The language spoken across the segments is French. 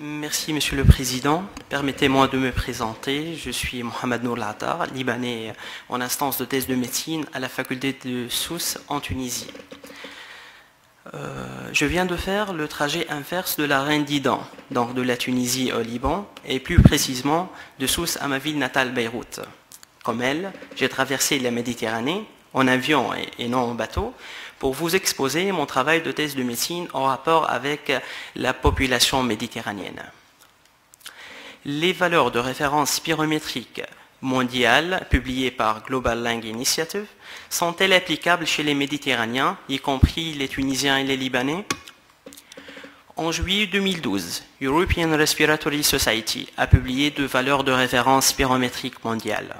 Merci Monsieur le Président. Permettez-moi de me présenter. Je suis Mohamed Nour Ladar, libanais en instance de thèse de médecine à la faculté de Sousse en Tunisie. Je viens de faire le trajet inverse de la reine d'Idan, donc de la Tunisie au Liban, et plus précisément de Sousse à ma ville natale Beyrouth. Comme elle, j'ai traversé la Méditerranée en avion et non en bateau, pour vous exposer mon travail de thèse de médecine en rapport avec la population méditerranéenne. Les valeurs de référence spirométriques mondiales publiées par Global Lung Initiative sont-elles applicables chez les Méditerranéens, y compris les Tunisiens et les Libanais? En juillet 2012, European Respiratory Society a publié 2 valeurs de référence spirométriques mondiales.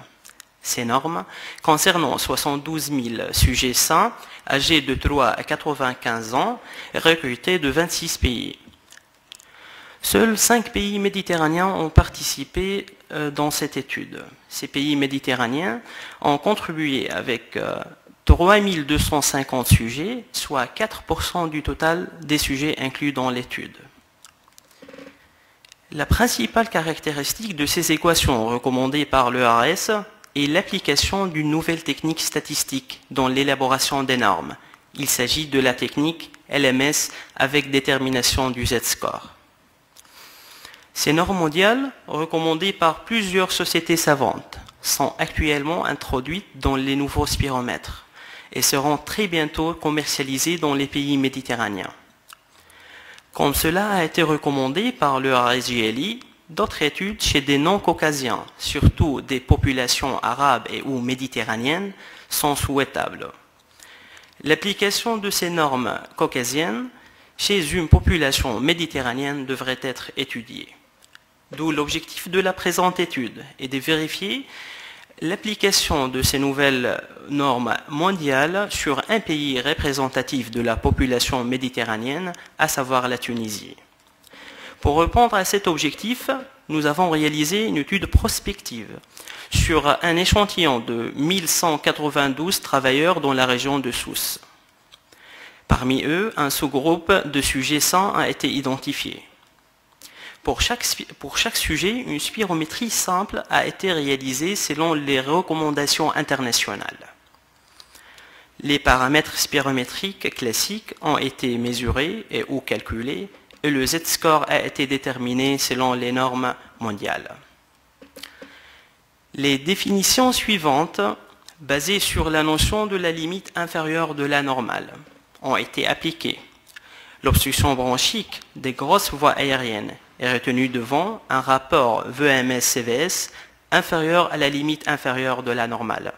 Ces normes concernant 72 000 sujets sains âgés de 3 à 95 ans recrutés de 26 pays. Seuls 5 pays méditerranéens ont participé dans cette étude. Ces pays méditerranéens ont contribué avec 3 250 sujets, soit 4% du total des sujets inclus dans l'étude. La principale caractéristique de ces équations recommandées par l'ERS est l'application d'une nouvelle technique statistique dans l'élaboration des normes. Il s'agit de la technique LMS avec détermination du Z-score. Ces normes mondiales, recommandées par plusieurs sociétés savantes, sont actuellement introduites dans les nouveaux spiromètres et seront très bientôt commercialisées dans les pays méditerranéens. Comme cela a été recommandé par le RSJLI, d'autres études chez des non-caucasiens, surtout des populations arabes et ou méditerranéennes, sont souhaitables. L'application de ces normes caucasiennes chez une population méditerranéenne devrait être étudiée. D'où l'objectif de la présente étude est de vérifier l'application de ces nouvelles normes mondiales sur un pays représentatif de la population méditerranéenne, à savoir la Tunisie. Pour répondre à cet objectif, nous avons réalisé une étude prospective sur un échantillon de 1192 travailleurs dans la région de Sousse. Parmi eux, un sous-groupe de sujets sains a été identifié. Pour chaque sujet, une spirométrie simple a été réalisée selon les recommandations internationales. Les paramètres spirométriques classiques ont été mesurés et ou calculés, et le Z-score a été déterminé selon les normes mondiales. Les définitions suivantes, basées sur la notion de la limite inférieure de la normale, ont été appliquées. L'obstruction bronchique des grosses voies aériennes est retenue devant un rapport VMS-CVS inférieur à la limite inférieure de la normale.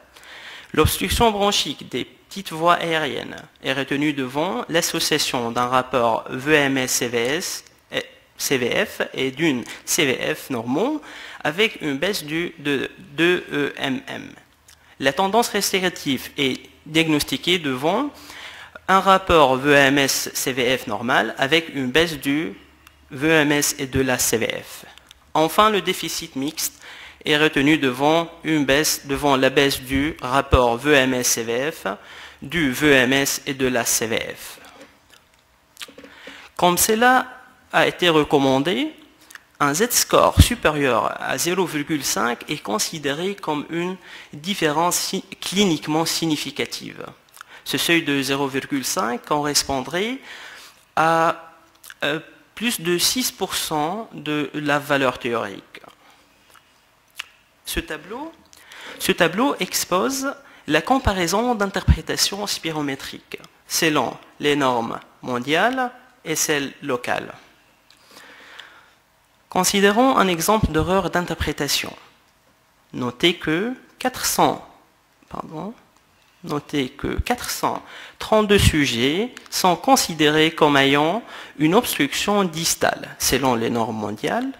L'obstruction bronchique des petites voies aériennes est retenue devant l'association d'un rapport VMS-CVF et d'une CVF normaux avec une baisse de 2 EMM. La tendance restrictive est diagnostiquée devant un rapport VMS-CVF normal avec une baisse du VMS et de la CVF. Enfin, le déficit mixte est retenu devant la baisse du rapport VMS-CVF, du VMS et de la CVF. Comme cela a été recommandé, un Z-score supérieur à 0,5 est considéré comme une différence cliniquement significative. Ce seuil de 0,5 correspondrait à plus de 6% de la valeur théorique. Ce tableau expose la comparaison d'interprétations spirométriques selon les normes mondiales et celles locales. Considérons un exemple d'erreur d'interprétation. Notez que 432 sujets sont considérés comme ayant une obstruction distale selon les normes mondiales,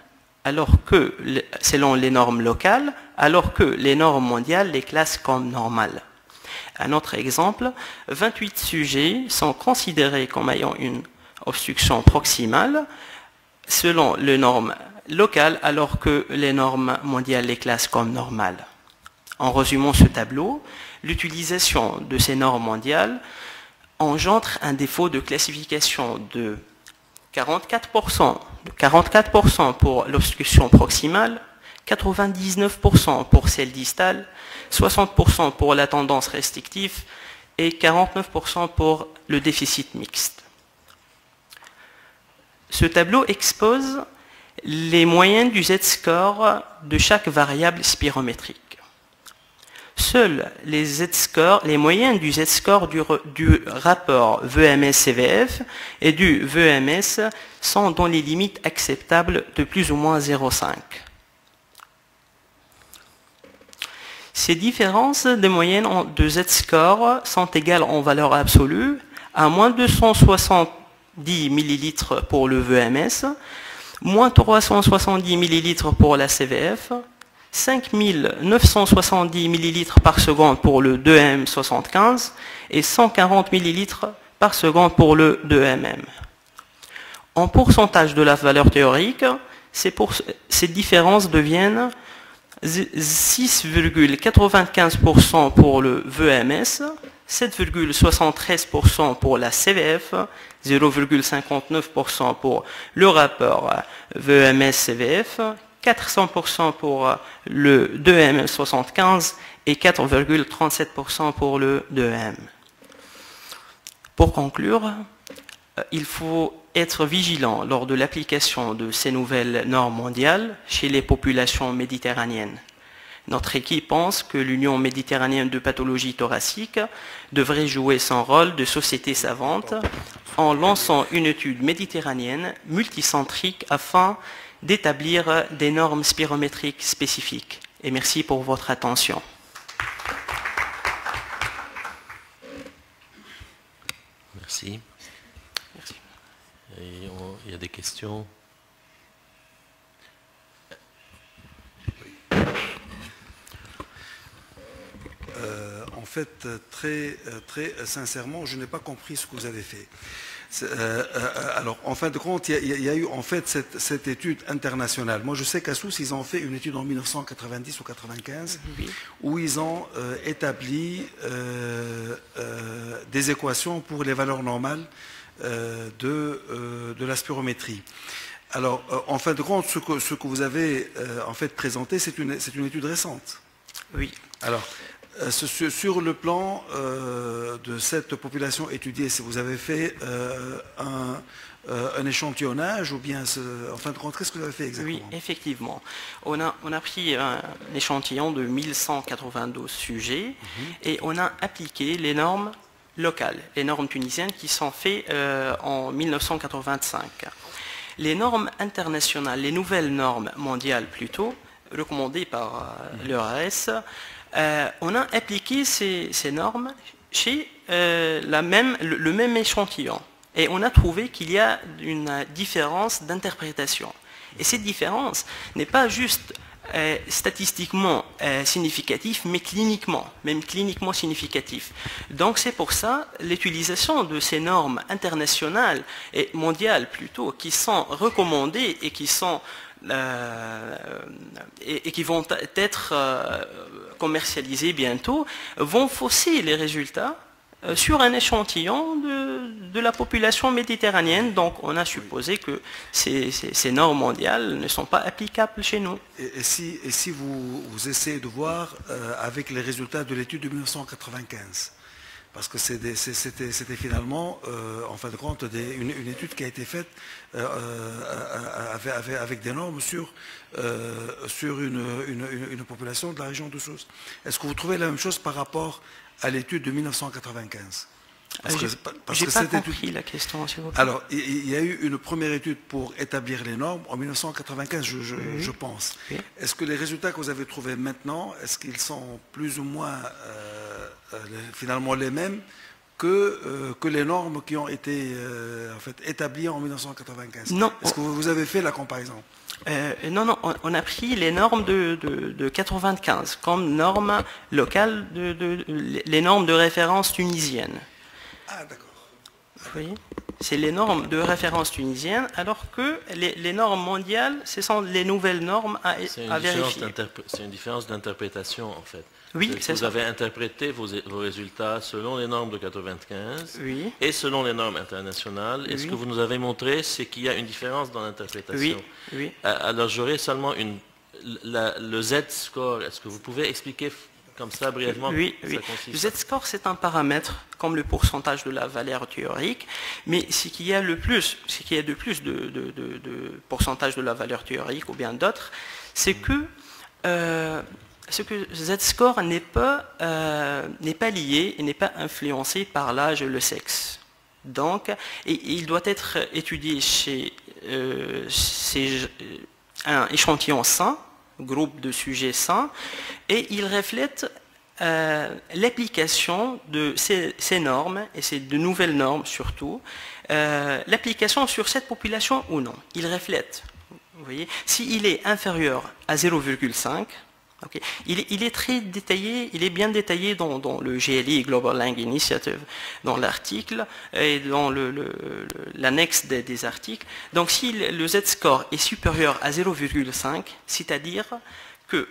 selon les normes locales, alors que les normes mondiales les classent comme normales. Un autre exemple, 28 sujets sont considérés comme ayant une obstruction proximale selon les normes locales, alors que les normes mondiales les classent comme normales. En résumant ce tableau, l'utilisation de ces normes mondiales engendre un défaut de classification de 44% 44% pour l'obstruction proximale, 99% pour celle distale, 60% pour la tendance restrictive et 49% pour le déficit mixte. Ce tableau expose les moyennes du Z-score de chaque variable spirométrique. Seuls les moyennes du Z-score du rapport VMS-CVF et du VMS sont dans les limites acceptables de plus ou moins 0,5. Ces différences de moyenne de Z-score sont égales en valeur absolue à moins 270 ml pour le VMS, moins 370 ml pour la CVF, 5970 ml par seconde pour le 2M75 et 140 ml par seconde pour le 2MM. En pourcentage de la valeur théorique, ces différences deviennent 6,95% pour le VMS, 7,73% pour la CVF, 0,59% pour le rapport VMS-CVF, 400% pour le 2M75 et 4,37% pour le 2M. Pour conclure, il faut être vigilant lors de l'application de ces nouvelles normes mondiales chez les populations méditerranéennes. Notre équipe pense que l'Union méditerranéenne de pathologie thoracique devrait jouer son rôle de société savante en lançant une étude méditerranéenne multicentrique afin d'établir des normes spirométriques spécifiques. Et merci pour votre attention. Merci. Et il y a des questions? En fait, très sincèrement, je n'ai pas compris ce que vous avez fait. Alors, en fin de compte, il y a eu en fait cette étude internationale. Moi, je sais qu'à Sousse, ils ont fait une étude en 1990 ou 95, oui, où ils ont établi des équations pour les valeurs normales de la spirométrie. Alors, en fin de compte, ce que vous avez en fait présenté, c'est une étude récente. Oui. Alors, sur le plan de cette population étudiée, si vous avez fait un échantillonnage ou bien, en fin de compte, qu'est-ce que vous avez fait exactement? Oui, effectivement. On a pris un échantillon de 1192 sujets et on a appliqué les normes locales, les normes tunisiennes qui sont faites en 1985. Les normes internationales, les nouvelles normes mondiales plutôt, recommandées par l'EAS, on a appliqué ces normes chez le même échantillon. Et on a trouvé qu'il y a une différence d'interprétation. Et cette différence n'est pas juste statistiquement significatif, mais même cliniquement significatif. Donc c'est pour ça l'utilisation de ces normes internationales et mondiales plutôt, qui sont recommandées et qui sont et qui vont être commercialisées bientôt, vont fausser les résultats sur un échantillon de la population méditerranéenne. Donc on a supposé que ces normes mondiales ne sont pas applicables chez nous. Et si vous essayez de voir avec les résultats de l'étude de 1995, parce que c'était finalement, en fin de compte, une étude qui a été faite avec des normes sur une population de la région de Sousse. Est-ce que vous trouvez la même chose par rapport à l'étude de 1995? Je n'ai pas compris la question, s'il vous plaît. Alors, il y a eu une première étude pour établir les normes en 1995, je pense. Oui. Est-ce que les résultats que vous avez trouvés maintenant, est-ce qu'ils sont plus ou moins finalement les mêmes que les normes qui ont été en fait établies en 1995? Non. Est-ce que vous avez fait la comparaison? Non, on a pris les normes de 95 comme normes locales, les normes de référence tunisiennes. Ah, d'accord. Oui. c'est les normes de référence tunisiennes, alors que les normes mondiales, ce sont les nouvelles normes à vérifier. C'est une différence d'interprétation, en fait. Oui, c'est vous ça. avez interprété vos résultats selon les normes de 95 Oui. et selon les normes internationales. Et ce Oui. que vous nous avez montré, c'est qu'il y a une différence dans l'interprétation. Oui, oui. Alors j'aurais seulement le Z-score. Est-ce que vous pouvez expliquer comme ça brièvement Oui, ça oui. consiste Le Z-score, c'est un paramètre comme le pourcentage de la valeur théorique, mais ce qu'il y a de plus de pourcentage de la valeur théorique ou bien d'autres, c'est que ce que Z-score n'est pas lié et n'est pas influencé par l'âge et le sexe. Donc, il doit être étudié chez un échantillon sain, groupe de sujets sains, et il reflète l'application de ces normes, et c'est de nouvelles normes surtout, l'application sur cette population ou non. Il reflète, vous voyez, s'il est inférieur à 0,5, okay, il est très détaillé, il est bien détaillé dans le GLI, Global Lang Initiative, dans l'article et dans l'annexe des articles. Donc si le Z-score est supérieur à 0,5, c'est-à-dire que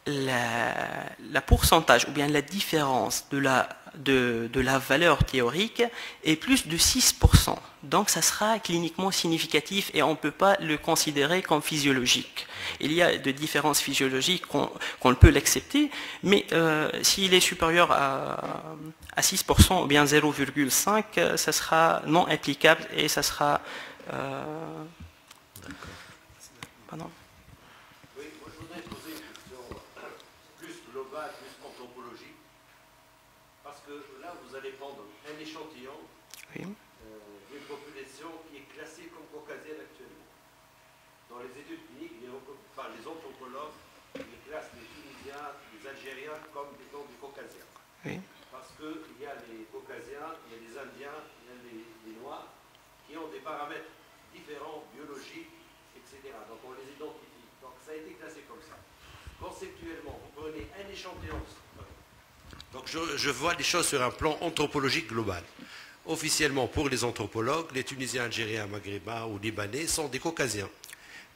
la pourcentage ou bien la différence de la valeur théorique est plus de 6%. Donc ça sera cliniquement significatif et on ne peut pas le considérer comme physiologique. Il y a des différences physiologiques qu'on peut l'accepter, mais s'il est supérieur à 6% ou bien 0,5, ça sera non applicable et ça sera... Pardon. Un échantillon Oui. d'une population qui est classée comme caucasienne actuellement. Dans les études cliniques, les anthropologues les classent les Tunisiens, les Algériens comme étant des caucasiens. Oui. Parce qu'il y a les caucasiens, il y a les Indiens, il y a les Noirs qui ont des paramètres différents, biologiques, etc. Donc on les identifie. Donc ça a été classé comme ça. Conceptuellement, vous prenez un échantillon. Donc je vois les choses sur un plan anthropologique global. Officiellement, pour les anthropologues, les Tunisiens, Algériens, Maghrébins ou Libanais sont des Caucasiens.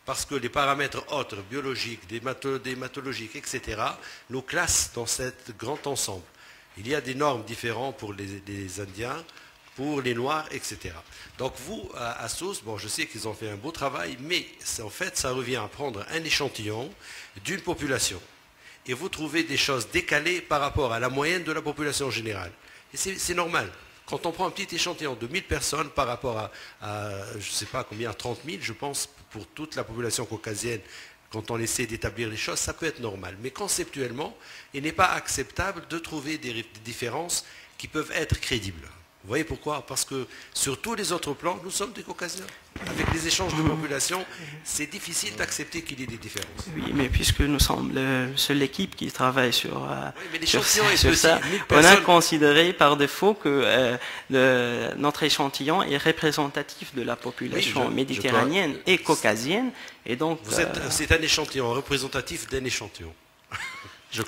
Parce que les paramètres autres, biologiques, dématologiques, etc., nous classent dans ce grand ensemble. Il y a des normes différentes pour les Indiens, pour les Noirs, etc. Donc vous, à Sousse, bon, je sais qu'ils ont fait un beau travail, mais en fait, ça revient à prendre un échantillon d'une population. Et vous trouvez des choses décalées par rapport à la moyenne de la population générale. Et c'est normal. Quand on prend un petit échantillon de 1000 personnes par rapport à je ne sais pas combien, 30 000, je pense, pour toute la population caucasienne, quand on essaie d'établir les choses, ça peut être normal. Mais conceptuellement, il n'est pas acceptable de trouver des différences qui peuvent être crédibles. Vous voyez pourquoi? Parce que sur tous les autres plans, nous sommes des Caucasiens. Avec les échanges de population, c'est difficile d'accepter qu'il y ait des différences. Oui, mais puisque nous sommes la seule équipe qui travaille sur sur ça, on a considéré par défaut que notre échantillon est représentatif de la population méditerranéenne et caucasienne. Et donc, c'est un échantillon représentatif d'un échantillon. Je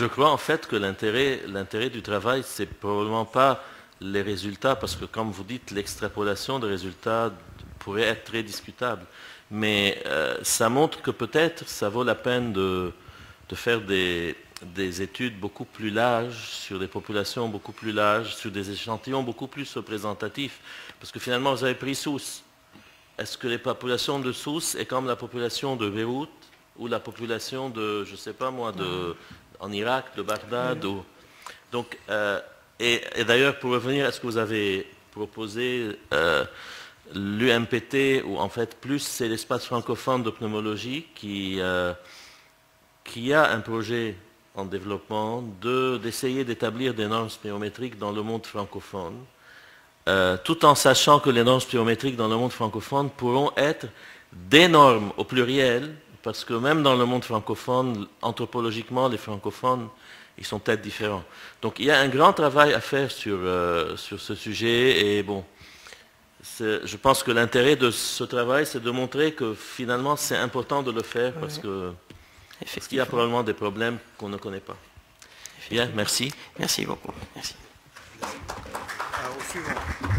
crois en fait que l'intérêt du travail, c'est probablement pas les résultats, parce que comme vous dites, l'extrapolation des résultats pourrait être très discutable. Mais ça montre que peut-être ça vaut la peine de faire des études beaucoup plus larges, sur des populations beaucoup plus larges, sur des échantillons beaucoup plus représentatifs. Parce que finalement, vous avez pris Sousse. Est-ce que les populations de Sousse est comme la population de Beyrouth ou la population de, je ne sais pas moi, en Irak, de Bagdad Donc, et d'ailleurs, pour revenir, est-ce que vous avez proposé l'UMPT, ou en fait, plus c'est l'espace francophone de pneumologie qui a un projet en développement d'essayer d'établir des normes spirométriques dans le monde francophone, tout en sachant que les normes spirométriques dans le monde francophone pourront être des normes au pluriel, parce que même dans le monde francophone, anthropologiquement, les francophones, ils sont peut-être différents. Donc il y a un grand travail à faire sur ce sujet, et bon, je pense que l'intérêt de ce travail, c'est de montrer que finalement c'est important de le faire, parce qu'il y a probablement des problèmes qu'on ne connaît pas. Bien, merci. Merci beaucoup. Merci. Au suivant.